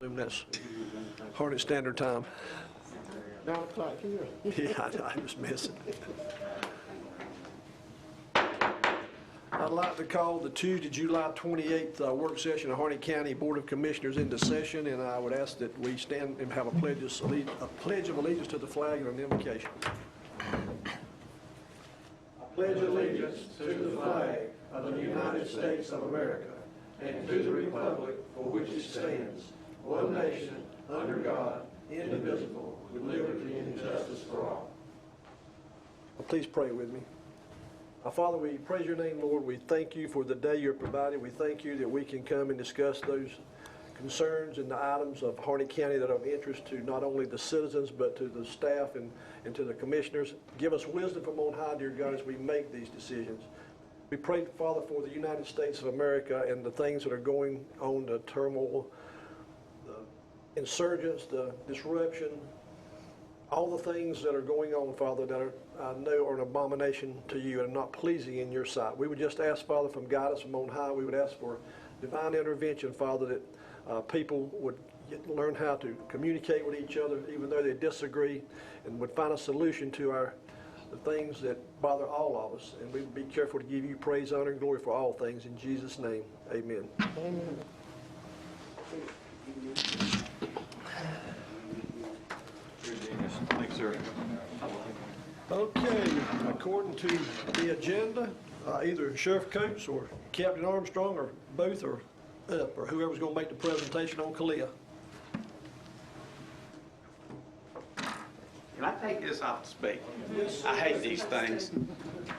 That's Harnett Standard Time. 9 o'clock here. Yeah, I was missing. I'd like to call the Tuesday, July 28th work session of Horny County Board of Commissioners into session, and I would ask that we stand and have a pledge of allegiance to the flag and an invocation. I pledge allegiance to the flag of the United States of America and to the republic for which it stands, one nation, under God, indivisible, with liberty and justice for all. Well, please pray with me. Our Father, we praise your name, Lord. We thank you for the day you're provided. We thank you that we can come and discuss those concerns and the items of Harnett County that are of interest to not only the citizens, but to the staff and to the commissioners. Give us wisdom from on high, dear God, as we make these decisions. We pray, Father, for the United States of America and the things that are going on, the turmoil, the insurgents, the disruption, all the things that are going on, Father, that I know are an abomination to you and not pleasing in your sight. We would just ask, Father, from guidance from on high. We would ask for divine intervention, Father, that people would learn how to communicate with each other, even though they disagree, and would find a solution to the things that bother all of us. And we would be careful to give you praise, honor, and glory for all things. In Jesus' name, amen. Amen. Thanks, sir. Okay, according to the agenda, either Sheriff Coates or Captain Armstrong or both are up, or whoever's going to make the presentation on Kalia. Can I take this off to speak? I hate these things,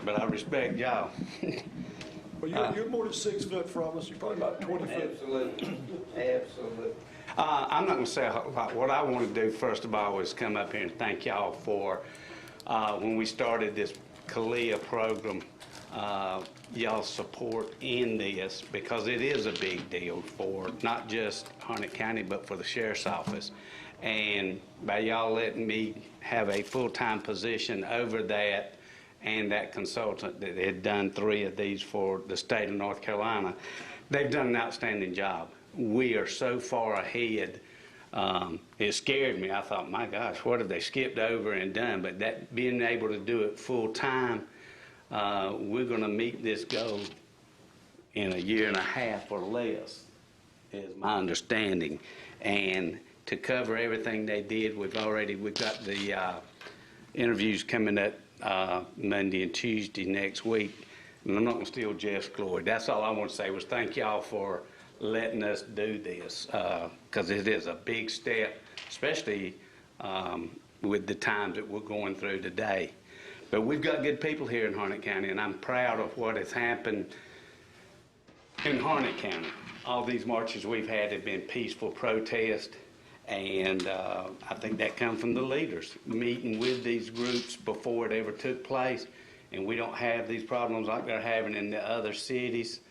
but I respect y'all. Well, you're more than 6 foot from us. You're probably about 20 foot. Absolutely. Absolutely. I'm not going to say a whole lot. What I want to do, first of all, is come up here and thank y'all for when we started this Kalia program, y'all's support in this, because it is a big deal for not just Harnett County, but for the Sheriff's Office. And by y'all letting me have a full-time position over that, and that consultant that had done 3 of these for the state of North Carolina, they've done an outstanding job. We are so far ahead. It scared me. I thought, my gosh, what have they skipped over and done? But that being able to do it full time, we're going to meet this goal in 1.5 years or less, is my understanding. And to cover everything they did, we've got the interviews coming up Monday and Tuesday next week. And I'm not going to steal Jeff's glory. That's all I want to say was thank y'all for letting us do this, because it is a big step, especially with the times that we're going through today. But we've got good people here in Harnett County, and I'm proud of what has happened in Harnett County. All these marches we've had have been peaceful protests, and I think that comes from the leaders meeting with these groups before it ever took place, and we don't have these problems like they're having in the other cities.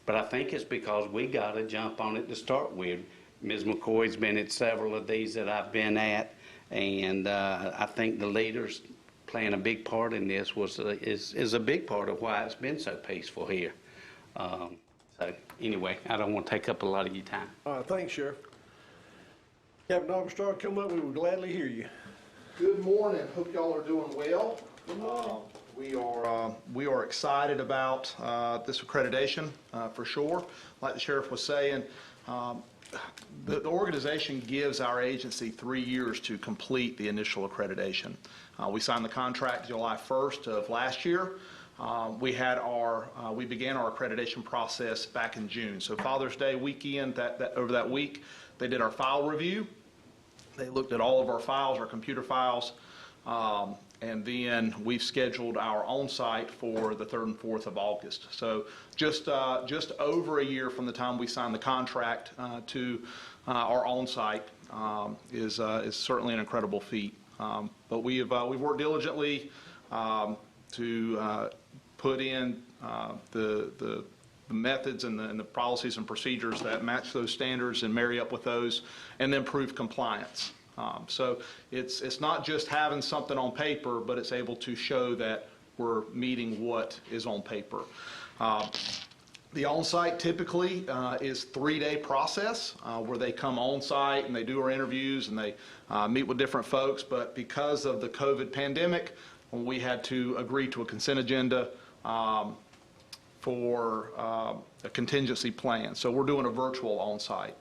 But I think it's because we got to jump on it to start with. Ms. McCoy's been at several of these that I've been at, and I think the leaders playing a big part in this is a big part of why it's been so peaceful here. So anyway, I don't want to take up a lot of your time. Thanks, Sheriff. Captain Armstrong, come up. We will gladly hear you. Good morning. Hope y'all are doing well. We are excited about this accreditation for sure. Like the sheriff was saying, the organization gives our agency 3 years to complete the initial accreditation. We signed the contract July 1st of last year. We began our accreditation process back in June. So Father's Day weekend, over that week, they did our file review. They looked at all of our files, our computer files. And then we've scheduled our on-site for the 3rd and 4th of August. So just over a year from the time we signed the contract to our on-site is certainly an incredible feat. But we've worked diligently to put in the methods and the policies and procedures that match those standards and marry up with those, and then prove compliance. So it's not just having something on paper, but it's able to show that we're meeting what is on paper. The on-site typically is 3-day process where they come on-site and they do our interviews and they meet with different folks. But because of the COVID pandemic, we had to agree to a consent agenda for a contingency plan. So we're doing a virtual on-site.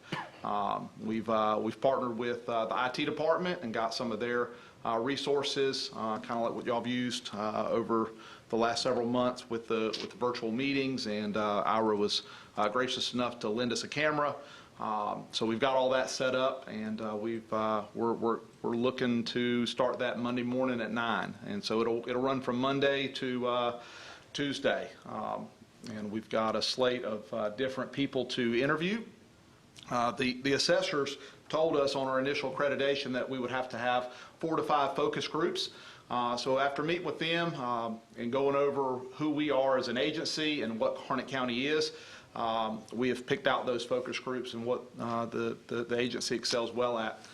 We've partnered with the IT department and got some of their resources, kind of like what y'all have used over the last several months with the virtual meetings, and Ira was gracious enough to lend us a camera. So we've got all that set up, and we're looking to start that Monday morning at 9, and so it'll run from Monday to Tuesday, and we've got a slate of different people to interview. The assessors told us on our initial accreditation that we would have to have 4 to 5 focus groups. So after meeting with them and going over who we are as an agency and what Harnett County is, we have picked out those focus groups and what the agency excels well at.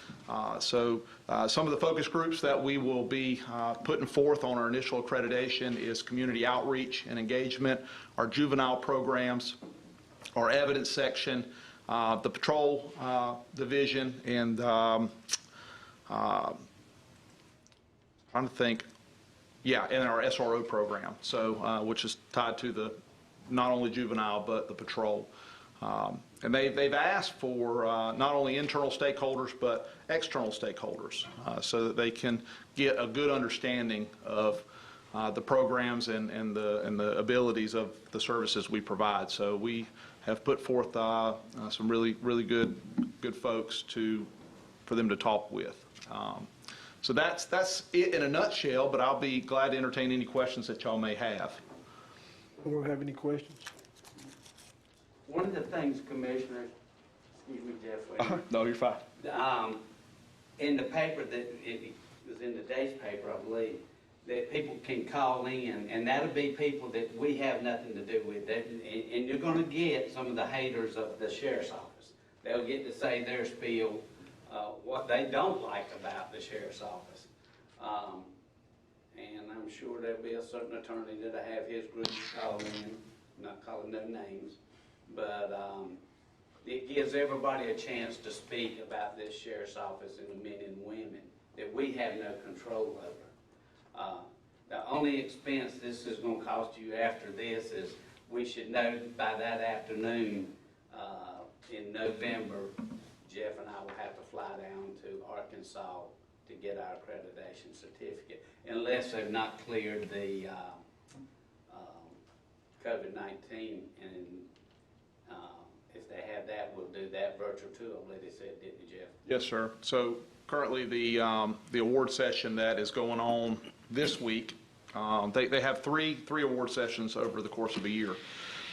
So some of the focus groups that we will be putting forth on our initial accreditation is community outreach and engagement, our juvenile programs, our evidence section, the patrol division, and trying to think, and our SRO program, so which is tied to the not only juvenile but the patrol. And they've asked for not only internal stakeholders but external stakeholders so that they can get a good understanding of the programs and the abilities of the services we provide. So we have put forth some really good folks for them to talk with. So that's it in a nutshell, but I'll be glad to entertain any questions that y'all may have. Or have any questions? One of the things, Commissioner, excuse me, Jeff. No, you're fine. In the paper, that it was in the day's paper, I believe, that people can call in, and that'll be people that we have nothing to do with. And you're going to get some of the haters of the sheriff's office. They'll get to say their spiel, what they don't like about the sheriff's office. And I'm sure there'll be a certain attorney that'll have his group call in, not calling no names, but it gives everybody a chance to speak about this sheriff's office and the men and women that we have no control over. The only expense this is going to cost you after this is we should know by that afternoon in November, Jeff and I will have to fly down to Arkansas to get our accreditation certificate, unless they've not cleared the COVID-19, and if they have that, we'll do that virtual too, I believe they said, didn't you, Jeff? Yes, sir. So currently the award session that is going on this week, they have three award sessions over the course of a year,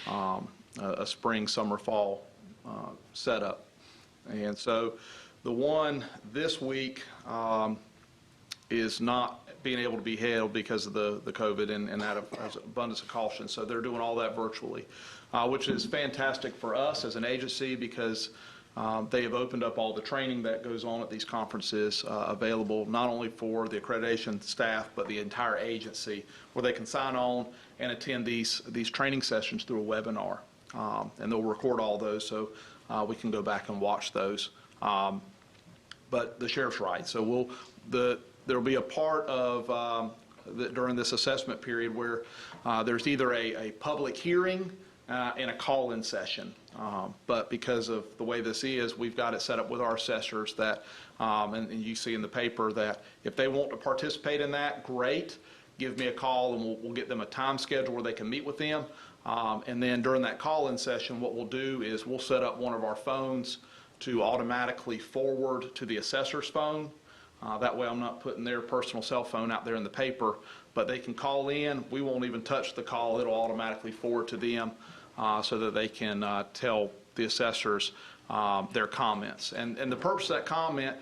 a spring, summer, fall setup. And so the one this week is not being able to be held because of the COVID and that as abundance of caution. So they're doing all that virtually, which is fantastic for us as an agency because they have opened up all the training that goes on at these conferences available not only for the accreditation staff but the entire agency, where they can sign on and attend these training sessions through a webinar. And they'll record all those so we can go back and watch those. But the sheriff's right. So there'll be a part of during this assessment period where there's either a public hearing and a call-in session. But because of the way this is, we've got it set up with our assessors that, and you see in the paper that if they want to participate in that, great. Give me a call and we'll get them a time schedule where they can meet with them. And then during that call-in session, what we'll do is we'll set up one of our phones to automatically forward to the assessor's phone. That way I'm not putting their personal cell phone out there in the paper, but they can call in. We won't even touch the call. It'll automatically forward to them so that they can tell the assessors their comments. And the purpose of that comment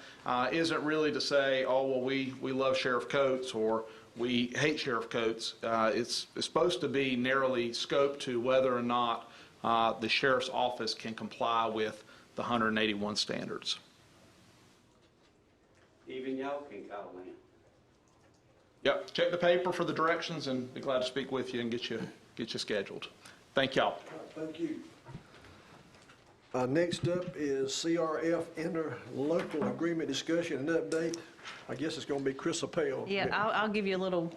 isn't really to say, oh, well, we love Sheriff Coates or we hate Sheriff Coates. It's supposed to be narrowly scoped to whether or not the sheriff's office can comply with the 181 standards. Even y'all can call in. Yep, check the paper for the directions and be glad to speak with you and get you scheduled. Thank y'all. Thank you. Next up is CRF interlocal agreement discussion and update. I guess it's going to be Chris Appel. Yeah, I'll give you a little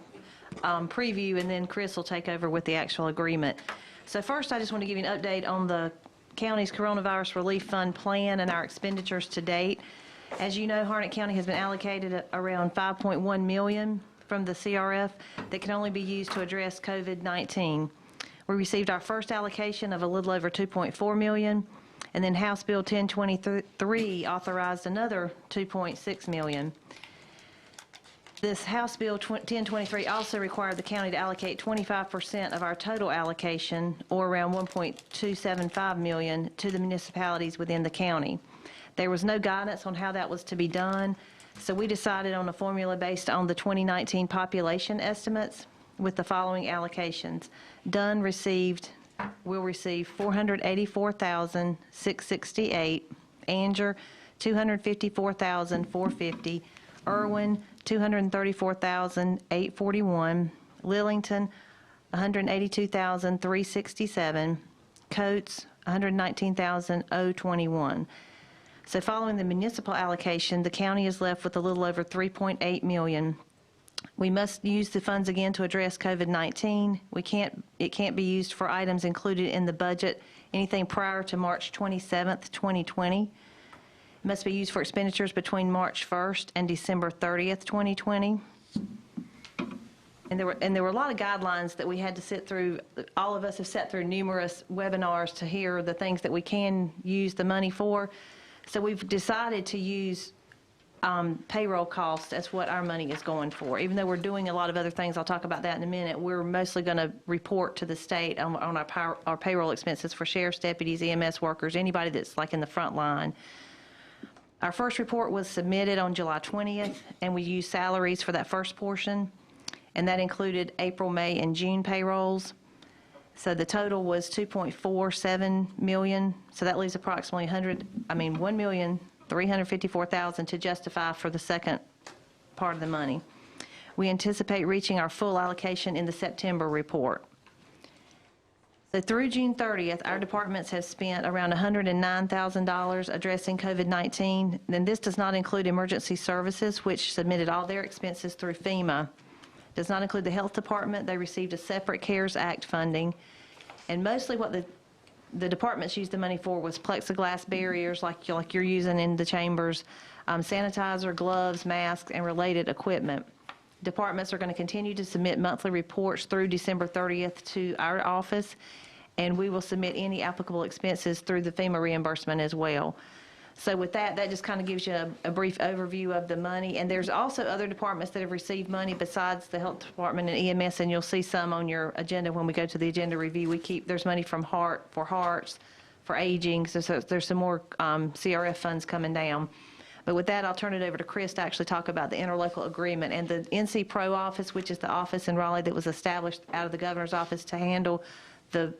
preview, and then Chris will take over with the actual agreement. So first, I just want to give you an update on the county's coronavirus relief fund plan and our expenditures to date. As you know, Harnett County has been allocated around $5.1 million from the CRF that can only be used to address COVID-19. We received our first allocation of a little over $2.4 million, and then House Bill 1023 authorized another $2.6 million. This House Bill 1023 also required the county to allocate 25% of our total allocation, or around $1.275 million, to the municipalities within the county. There was no guidance on how that was to be done, so we decided on a formula based on the 2019 population estimates with the following allocations. Dunn will receive $484,668, Anger $254,450, Irwin $234,841, Lillington $182,367, Coates $119,021. So following the municipal allocation, the county is left with a little over $3.8 million. We must use the funds again to address COVID-19. It can't be used for items included in the budget, anything prior to March 27th, 2020. It must be used for expenditures between March 1st and December 30th, 2020. And there were a lot of guidelines that we had to sit through. All of us have sat through numerous webinars to hear the things that we can use the money for. So we've decided to use payroll costs as what our money is going for. Even though we're doing a lot of other things, I'll talk about that in a minute, we're mostly going to report to the state on our payroll expenses for sheriff's deputies, EMS workers, anybody that's like in the front line. Our first report was submitted on July 20th, and we used salaries for that first portion, and that included April, May, and June payrolls. So the total was $2.47 million. So that leaves approximately $1,354,000 to justify for the second part of the money. We anticipate reaching our full allocation in the September report. So through June 30th, our departments have spent around $109,000 addressing COVID-19. And this does not include emergency services, which submitted all their expenses through FEMA. Does not include the health department. They received a separate CARES Act funding. And mostly what the departments used the money for was plexiglass barriers like you're using in the chambers, sanitizer, gloves, masks, and related equipment. Departments are going to continue to submit monthly reports through December 30th to our office, and we will submit any applicable expenses through the FEMA reimbursement as well. So with that just kind of gives you a brief overview of the money. And there's also other departments that have received money besides the health department and EMS, and you'll see some on your agenda when we go to the agenda review. There's money from hearts, for aging, so there's some more CRF funds coming down. But with that, I'll turn it over to Chris to actually talk about the interlocal agreement and the NC Pro office, which is the office in Raleigh that was established out of the governor's office to handle the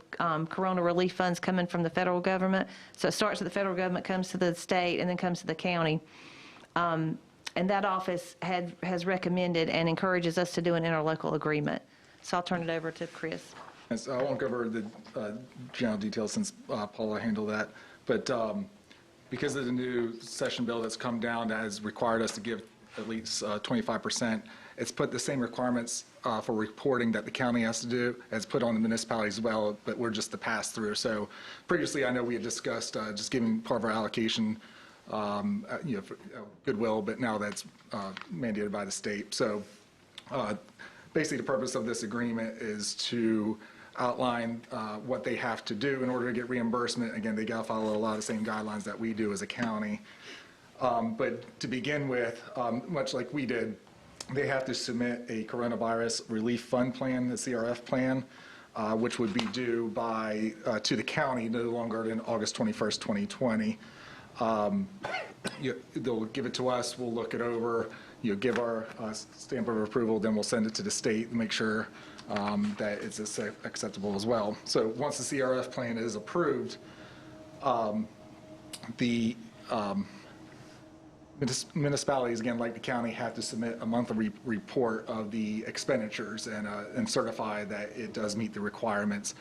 corona relief funds coming from the federal government. So it starts at the federal government, comes to the state, and then comes to the county. And that office has recommended and encourages us to do an interlocal agreement. So I'll turn it over to Chris. Yes, I won't cover the general details since Paula handled that. But because of the new session bill that's come down that has required us to give at least 25%, it's put the same requirements for reporting that the county has to do as put on the municipalities as well, but we're just the pass-through. So previously, I know we had discussed just giving part of our allocation, for goodwill, but now that's mandated by the state. So basically, the purpose of this agreement is to outline what they have to do in order to get reimbursement. Again, they got to follow a lot of the same guidelines that we do as a county. But to begin with, much like we did, they have to submit a coronavirus relief fund plan, the CRF plan, which would be due to the county no longer than August 21st, 2020. They'll give it to us, we'll look it over, give our stamp of approval, then we'll send it to the state and make sure that it's acceptable as well. So once the CRF plan is approved, the municipalities, again, like the county, have to submit a monthly report of the expenditures and certify that it does meet the requirements.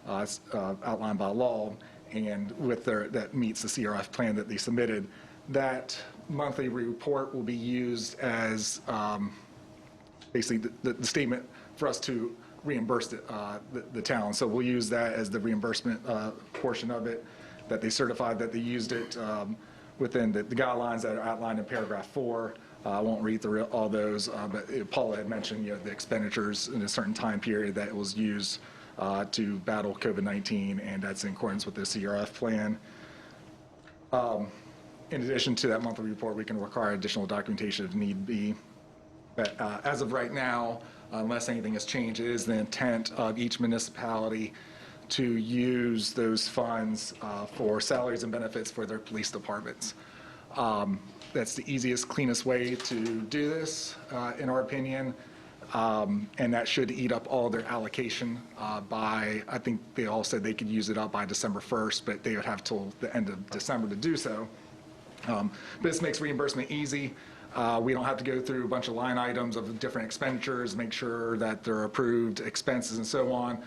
outlined by law, and with that meets the CRF plan that they submitted. That monthly report will be used as basically the statement for us to reimburse the town. So we'll use that as the reimbursement portion of it, that they certified that they used it within the guidelines that are outlined in paragraph 4. I won't read through all those, but Paula had mentioned, the expenditures in a certain time period that it was used to battle COVID-19, and that's in accordance with the CRF plan. In addition to that monthly report, we can require additional documentation if need be. But as of right now, unless anything has changed, it is the intent of each municipality to use those funds for salaries and benefits for their police departments. That's the easiest, cleanest way to do this, in our opinion. And that should eat up all their allocation by, I think they all said they could use it up by December 1st, but they would have till the end of December to do so. But this makes reimbursement easy. We don't have to go through a bunch of line items of different expenditures, make sure that they're approved expenses and so on.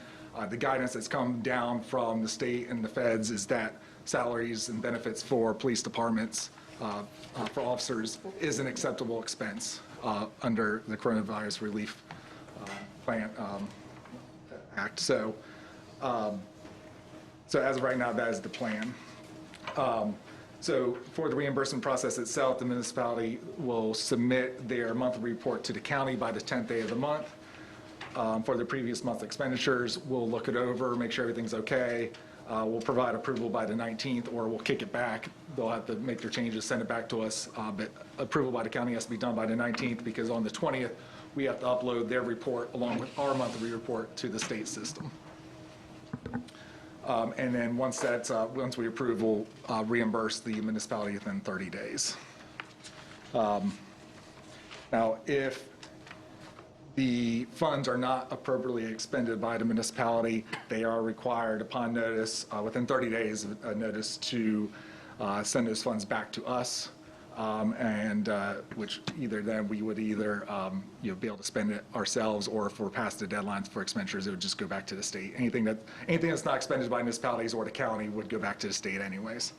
The guidance that's come down from the state and the feds is that salaries and benefits for police departments, for officers, is an acceptable expense under the Coronavirus Relief Plan Act. So as of right now, that is the plan. So for the reimbursement process itself, the municipality will submit their monthly report to the county by the 10th day of the month. For the previous month's expenditures, we'll look it over, make sure everything's okay. We'll provide approval by the 19th, or we'll kick it back. They'll have to make their changes, send it back to us. But approval by the county has to be done by the 19th, because on the 20th, we have to upload their report along with our monthly report to the state system. And then once we approve, we'll reimburse the municipality within 30 days. Now, if the funds are not appropriately expended by the municipality, they are required upon notice, within 30 days, a notice to send those funds back to us. Which either then we would either be able to spend it ourselves, or if we're past the deadlines for expenditures, it would just go back to the state. Anything that's not expended by municipalities or the county would go back to the state anyways.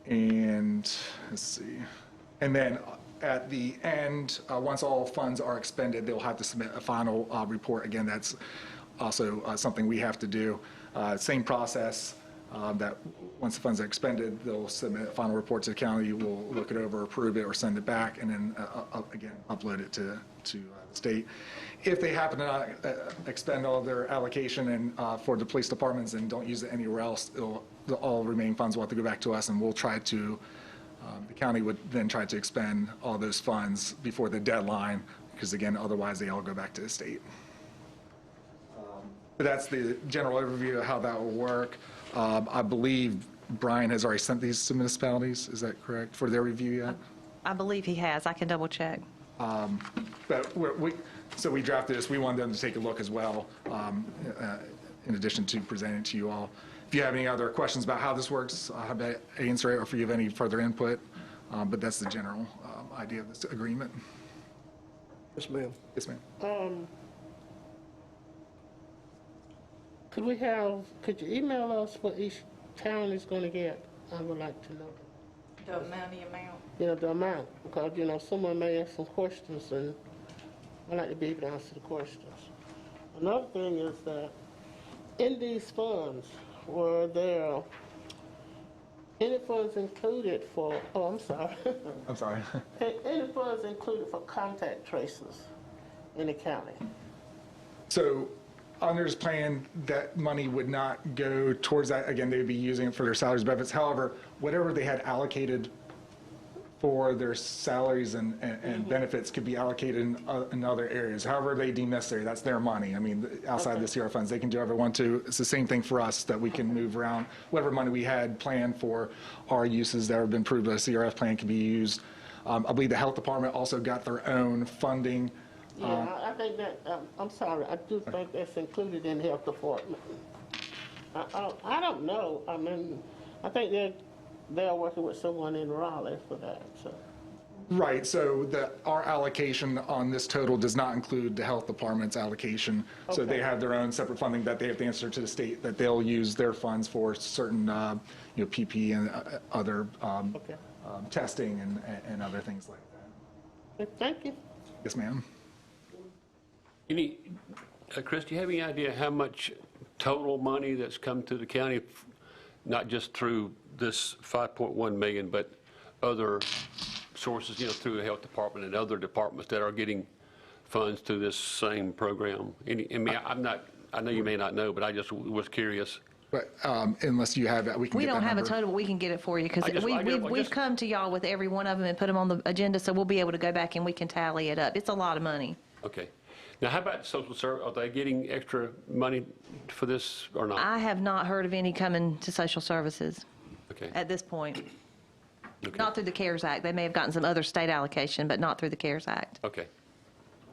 And let's see. And then at the end, once all funds are expended, they'll have to submit a final report. Again, that's also something we have to do. Same process. That once the funds are expended, they'll submit a final report to the county. We'll look it over, approve it, or send it back, and then again upload it to the state. If they happen to not expend all their allocation and for the police departments and don't use it anywhere else, all remaining funds will have to go back to us, and we'll try to. The county would then try to expend all those funds before the deadline, because again, otherwise they all go back to the state. But that's the general overview of how that will work. I believe Brian has already sent these to municipalities. Is that correct, for their review yet? I believe he has. I can double check. But so we drafted this. We wanted them to take a look as well, in addition to presenting it to you all. If you have any other questions about how this works, I'll have to answer it, or if you have any further input. But that's the general idea of this agreement. Yes, ma'am. Yes, ma'am. Could you email us what each town is going to get? I would like to know. The money amount? Yeah, the amount, because, someone may ask some questions, and I'd like to be able to answer the questions. Another thing is that in these funds, were there any funds included for, I'm sorry. I'm sorry. Any funds included for contact tracers in the county? So under this plan, that money would not go towards that. Again, they would be using it for their salaries and benefits. However, whatever they had allocated for their salaries and benefits could be allocated in other areas. However they deem necessary, that's their money. I mean, outside the CRF funds, they can do whatever they want to. It's the same thing for us, that we can move around. Whatever money we had planned for our uses that have been approved by the CRF plan can be used. I believe the health department also got their own funding. Yeah, I think that, I'm sorry, I do think that's included in the health department. I don't know. I mean, I think they're working with someone in Raleigh for that, so. Right, so our allocation on this total does not include the health department's allocation. So they Okay. have their own separate funding that they have to answer to the state, that they'll use their funds for certain, PP and other Okay. testing and other things like that. Thank you. Yes, ma'am. Chris, do you have any idea how much total money that's come to the county, not just through this 5.1 million, but other sources, through the health department and other departments that are getting funds through this same program? I know you may not know, but I just was curious. But unless you have that, we can We get that don't have a number. total, but we can get it for you, because I just- we've come to y'all with every one of them and put them on the agenda, so we'll be able to go back and we can tally it up. It's a lot of money. Okay. Now, how about social service? Are they getting extra money for this or not? I have not heard of any coming to social services Okay. at this point. Okay. Not through the CARES Act. They may have gotten some other state allocation, but not through the CARES Act. Okay.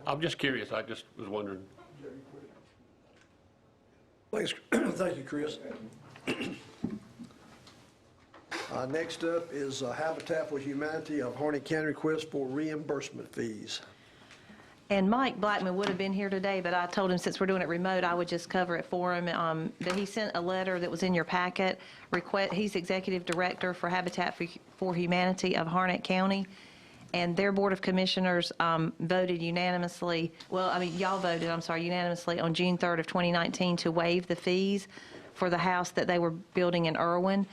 I'm just curious. I just was wondering. Thanks, thank you, Chris. Next up is Habitat for Humanity of Horny County request for reimbursement fees. And Mike Blackman would have been here today, but I told him since we're doing it remote, I would just cover it for him. But he sent a letter that was in your packet. He's Executive Director for Habitat for Humanity of Harnett County. And their Board of Commissioners voted unanimously, y'all voted, unanimously on June 3rd of 2019 to waive the fees for the house that they were building in Irwin.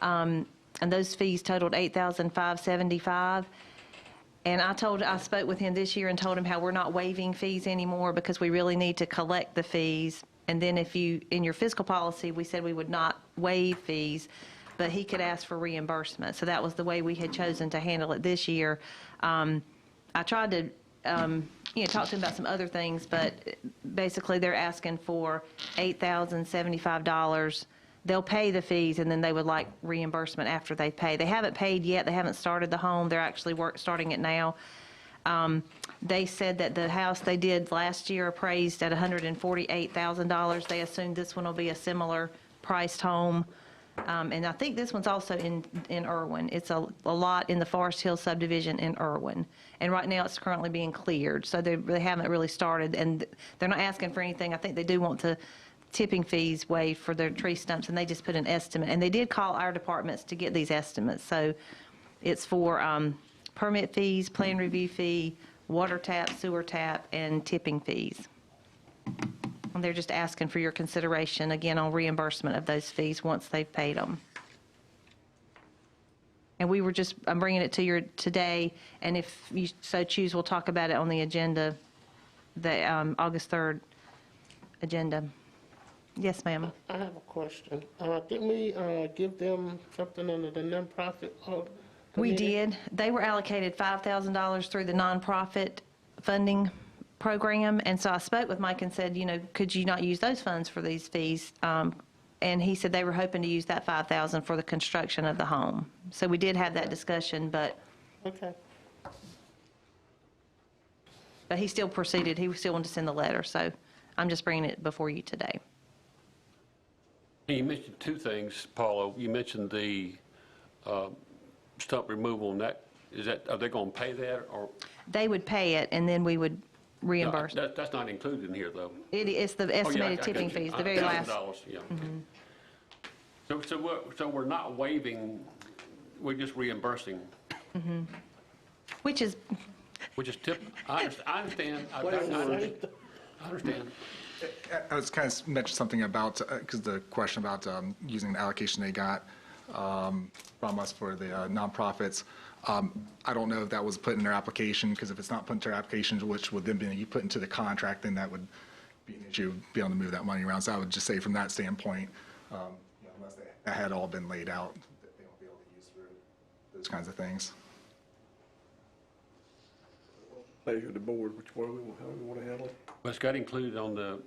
And those fees totaled $8,575. And I spoke with him this year and told him how we're not waiving fees anymore because we really need to collect the fees. And then in your fiscal policy, we said we would not waive fees, but he could ask for reimbursement. So that was the way we had chosen to handle it this year. I tried to, talk to him about some other things, but basically they're asking for $8,075. They'll pay the fees, and then they would like reimbursement after they pay. They haven't paid yet. They haven't started the home. They're actually starting it now. They said that the house they did last year appraised at $148,000. They assumed this one will be a similar priced home. And I think this one's also in Irwin. It's a lot in the Forest Hill subdivision in Irwin. And right now it's currently being cleared, so they haven't really started. And they're not asking for anything. I think they do want to tipping fees waived for their tree stumps, and they just put an estimate. And they did call our departments to get these estimates. So it's for permit fees, plan review fee, water tap, sewer tap, and tipping fees. And they're just asking for your consideration, again, on reimbursement of those fees once they've paid them. And I'm bringing it to you today, and if you so choose, we'll talk about it on the agenda, the August 3rd agenda. Yes, ma'am. I have a question. Didn't we give them something under the nonprofit? We committee? did. They were allocated $5,000 through the nonprofit funding program, and so I spoke with Mike and said, could you not use those funds for these fees? And he said they were hoping to use that $5,000 for the construction of the home. So we did have that discussion, but Okay. he still proceeded. He still wanted to send the letter, so I'm just bringing it before you today. You mentioned two things, Paula. You mentioned the stump removal, and are they going to pay that, or? They would pay it, and then we would reimburse. No, that's not included in here, though. It's the Oh, yeah, estimated I tipping got you. fees, the very last. $1,000, yeah. So we're not waiving, we're just reimbursing, Which is, tip. I understand. I understand. I was kind of mentioned something about, because the question about using the allocation they got from us for the nonprofits. I don't know if that was put in their application, because if it's not put into their applications, which would then be put into the contract, then that would be an issue, be able to move that money around. So I would just say from that standpoint, unless that had all been laid out, that they won't be able to use through those kinds of things. Pleasure of the board, how we want to handle it. Well, it's got included on the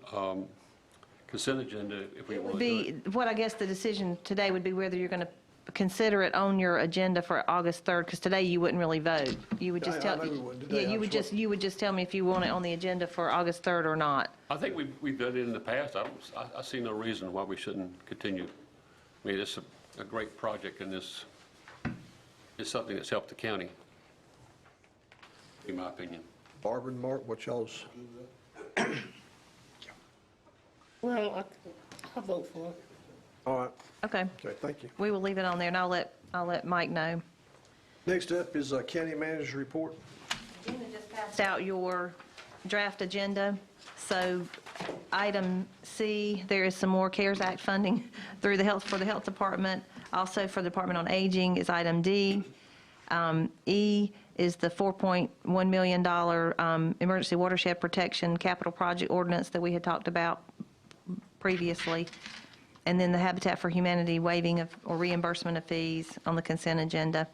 consent agenda if we want to do it. what I guess the decision today would be whether you're going to consider it on your agenda for August 3rd, because today you wouldn't really vote. You would just I tell, know we wouldn't today, yeah, you would just tell me if you want it on the agenda for August 3rd or not. I think we've done it in the past. I see no reason why we shouldn't continue. I mean, it's a great project, and this is something that's helped the county. in my opinion. Barbara and Mark, what y'all's, Well, I vote for it. all right, Okay, okay, thank you. we will leave it on there, and I'll let Mike know. Next up is County Manager's Report. Gina just passed out your draft agenda. So item C, there is some more CARES Act funding through for the Health Department. Also for the Department on Aging is item D. E is the $4.1 million Emergency Watershed Protection Capital Project Ordinance that we had talked about previously. And then the Habitat for Humanity waiving of or reimbursement of fees on the consent agenda.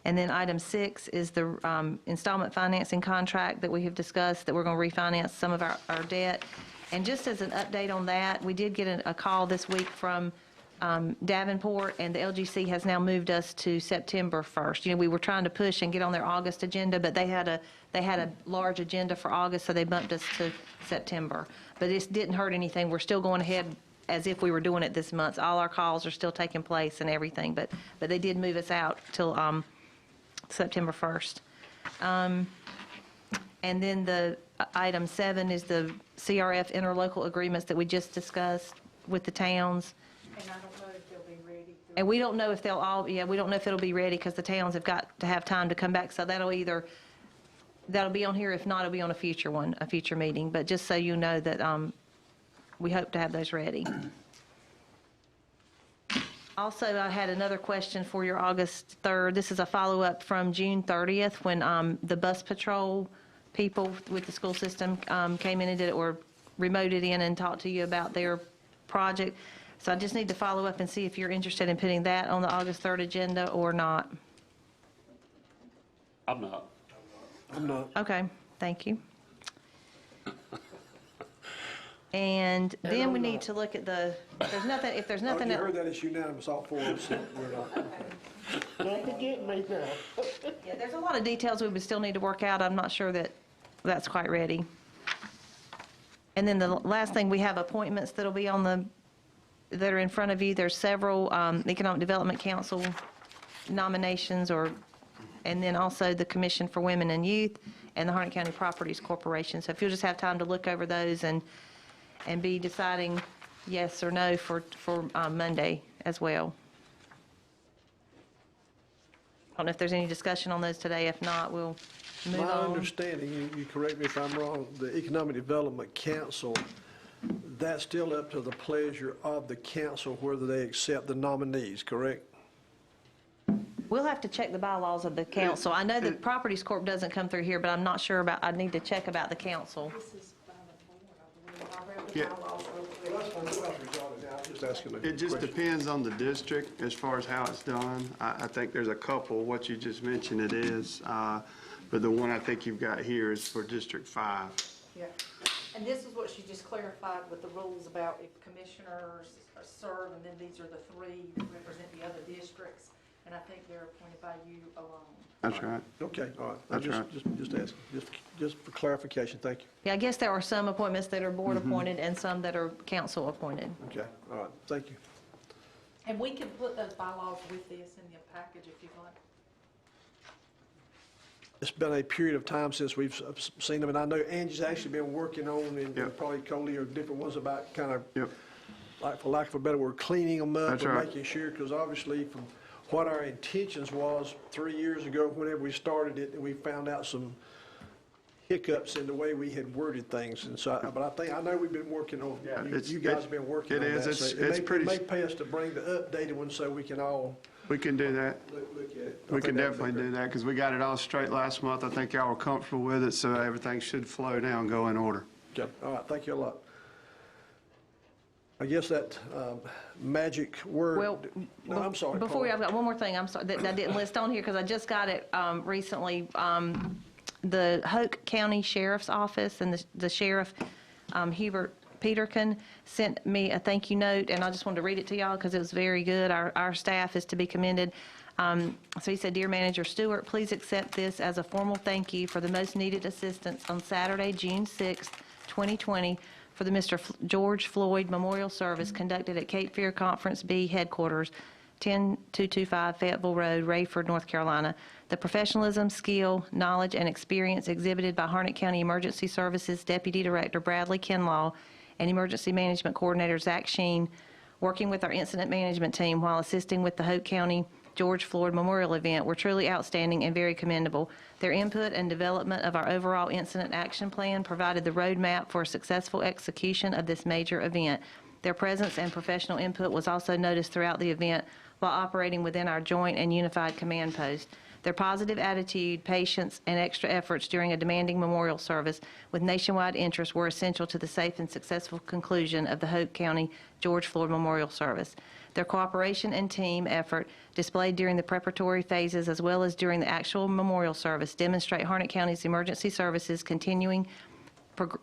And then item 6 is the installment financing contract that we have discussed, that we're going to refinance some of our debt. And just as an update on that, we did get a call this week from Davenport, and the LGC has now moved us to September 1st. You know, we were trying to push and get on their August agenda, but they had a large agenda for August, so they bumped us to September. But this didn't hurt anything. We're still going ahead as if we were doing it this month. All our calls are still taking place and everything, but they did move us out till September 1st. And then the item 7 is the CRF interlocal agreements that we just discussed with the towns. And I don't know if they'll be ready. And we don't know if we don't know if it'll be ready because the towns have got to have time to come back. So that'll be on here. If not, it'll be on a future meeting. But just so you know that we hope to have those ready. Also, I had another question for your August 3rd. This is a follow-up from June 30th when the bus patrol people with the school system came in and did it, or remoted in and talked to you about their project. So I just need to follow up and see if you're interested in putting that on the August 3rd agenda or not. I'm not. I'm not. Okay, thank you. And then we need to look at if there's nothing You else. heard that, it's unanimous, all four of us, so we're not. Don't forget me now. Yeah, there's a lot of details we would still need to work out. I'm not sure that that's quite ready. And then the last thing, we have appointments that'll be that are in front of you. There's several Economic Development Council nominations, and then also the Commission for Women and Youth and the Harnett County Properties Corporation. So if you'll just have time to look over those and be deciding yes or no for Monday as well. I don't know if there's any discussion on those today. If not, we'll move My on. understanding, you correct me if I'm wrong, the Economic Development Council, that's still up to the pleasure of the council whether they accept the nominees, correct? We'll have to check the bylaws of the council. I know the Properties Corp doesn't come through here, but I'm not sure about, I need to check about the council. This is by the board, I believe. I read the Yeah. bylaws real quick. Just asking a It just question. depends on the district as far as how it's done. I think there's a couple, what you just mentioned it is, but the one I think you've got here is for District 5. Yeah. And this is what she just clarified with the rules about if commissioners serve, and then these are the 3 that represent the other districts. And I think they're appointed by you alone. That's right. Okay, all right. I That's just right. just asking, just for clarification, thank you. Yeah, I guess there are some appointments that are board appointed and some that are council appointed. Okay, all right, thank you. And we can put those bylaws with this in the package if you'd like. It's been a period of time since we've seen them, and I know Angie's actually been working on, and Yep. probably Coley or different ones about kind of, Yep. like, for lack of a better word, cleaning them up That's and right. making sure, because obviously from what our intentions was 3 years ago, whenever we started it, we found out some hiccups in the way we had worded things, and so, but I know we've been working on, you guys have been working on that. It is. So It's pretty. It may pay us to bring the updated one so we can all We can do that. look at it. We can definitely do that because we got it all straight last month. I think y'all were comfortable with it, so everything should flow down and go in order. Okay, all right, thank you a lot. I guess that magic word. Well, No, I'm sorry. Before Paula. I've got one more thing, I'm sorry, that I didn't list on here because I just got it recently. The Hoke County Sheriff's Office and the Sheriff, Hubert Peterkin, sent me a thank you note, and I just wanted to read it to y'all because it was very good. Our staff is to be commended. So he said, "Dear Manager Stewart, please accept this as a formal thank you for the most needed assistance on Saturday, June 6th, 2020, for the Mr. George Floyd Memorial Service conducted at Cape Fear Conference B headquarters. 10225 Fayetteville Road, Rayford, North Carolina. The professionalism, skill, knowledge, and experience exhibited by Harnett County Emergency Services Deputy Director Bradley Kinlaw and Emergency Management Coordinator Zach Sheen, working with our incident management team while assisting with the Hope County George Floyd Memorial event, were truly outstanding and very commendable. Their input and development of our overall incident action plan provided the roadmap for a successful execution of this major event. Their presence and professional input was also noticed throughout the event while operating within our joint and unified command post. Their positive attitude, patience, and extra efforts during a demanding memorial service with nationwide interest were essential to the safe and successful conclusion of the Hope County George Floyd Memorial Service. Their cooperation and team effort displayed during the preparatory phases as well as during the actual memorial service demonstrate Harnett County's emergency services continuing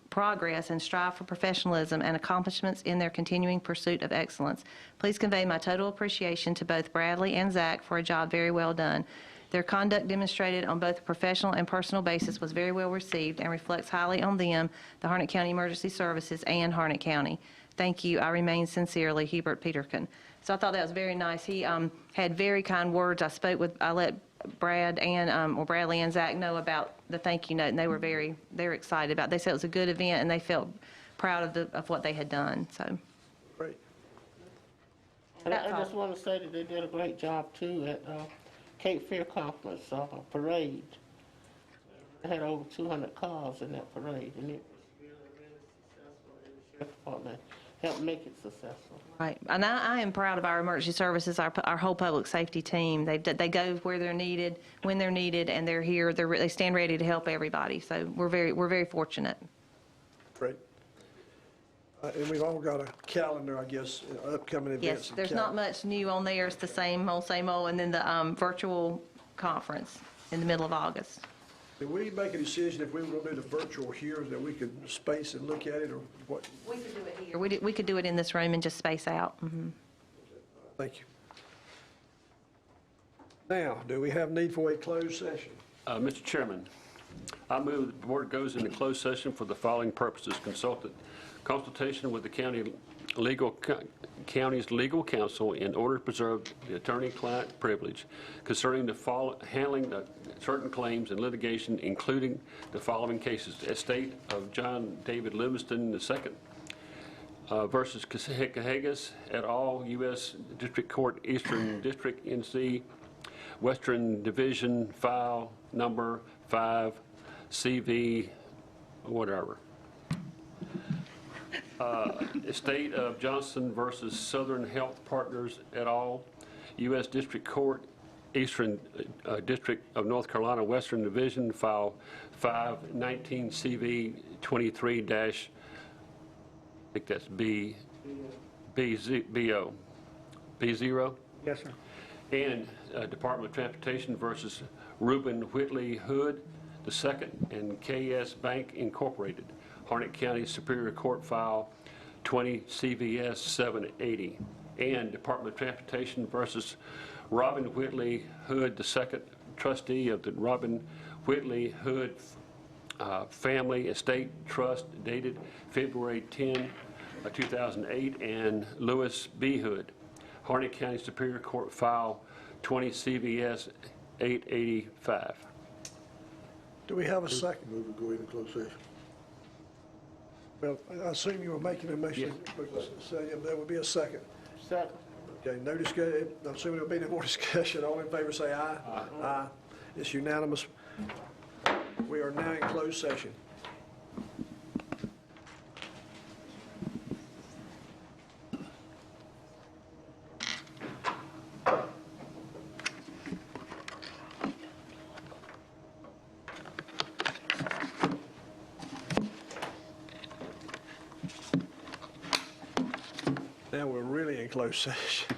progress and strive for professionalism and accomplishments in their continuing pursuit of excellence. Please convey my total appreciation to both Bradley and Zach for a job very well done. Their conduct demonstrated on both a professional and personal basis was very well received and reflects highly on them, the Harnett County Emergency Services, and Harnett County. Thank you. I remain sincerely, Hubert Peterkin. So I thought that was very nice. He had very kind words. I let Brad and, Bradley and Zach know about the thank you note, and they were they're excited about it. They said it was a good event, and they felt proud of what they had done, so. Great. And I just want to say that they did a great job, too, at Cape Fear Conference parade. They had over 200 cars in that parade, and it was really, really successful, and the sheriff's department helped make it successful. Right, and I am proud of our emergency services, our whole public safety team. They go where they're needed, when they're needed, and they're here. They stand ready to help everybody. So we're very fortunate. Great. And we've all got a calendar, I guess, upcoming events. Yes, there's not much new on there. It's the same old, and then the virtual conference in the middle of August. Did we make a decision if we were going to do the virtual here, that we could space and look at it, or what? We could do it here. We could do it in this room and just space out. Mm-hmm. Thank you. Now, do we have need for a closed session? Mr. Chairman, I move that the board goes into closed session for the following purposes: consultation with the county's legal counsel in order to preserve the attorney-client privilege concerning handling certain claims and litigation, including the following cases: estate of John David Livingston II versus Cahagas et al., U.S. District Court, Eastern District, NC, Western Division, file number 5, CV, whatever. Estate of Johnson versus Southern Health Partners et al., U.S. District Court, Eastern District of North Carolina, Western Division, file 519 CV 23 dash, I think that's B0. Yes, sir. And Department of Transportation versus Reuben Whitley Hood II and KS Bank Incorporated, Harnett County Superior Court file 20 CVS 780, and Department of Transportation versus Robin Whitley Hood II, trustee of the Robin Whitley Hood Family Estate Trust, dated February 10, 2008, and Lewis B. Hood, Harnett County Superior Court file 20 CVS 885. Do we have a second? Move to go into closed session. Well, I assume you were making a motion, so there would be a second. Second. Okay, no discussion, I'm assuming there'll be no more discussion. All in favor say aye. Aye. It's unanimous. We are now in closed session. Now we're really in closed session.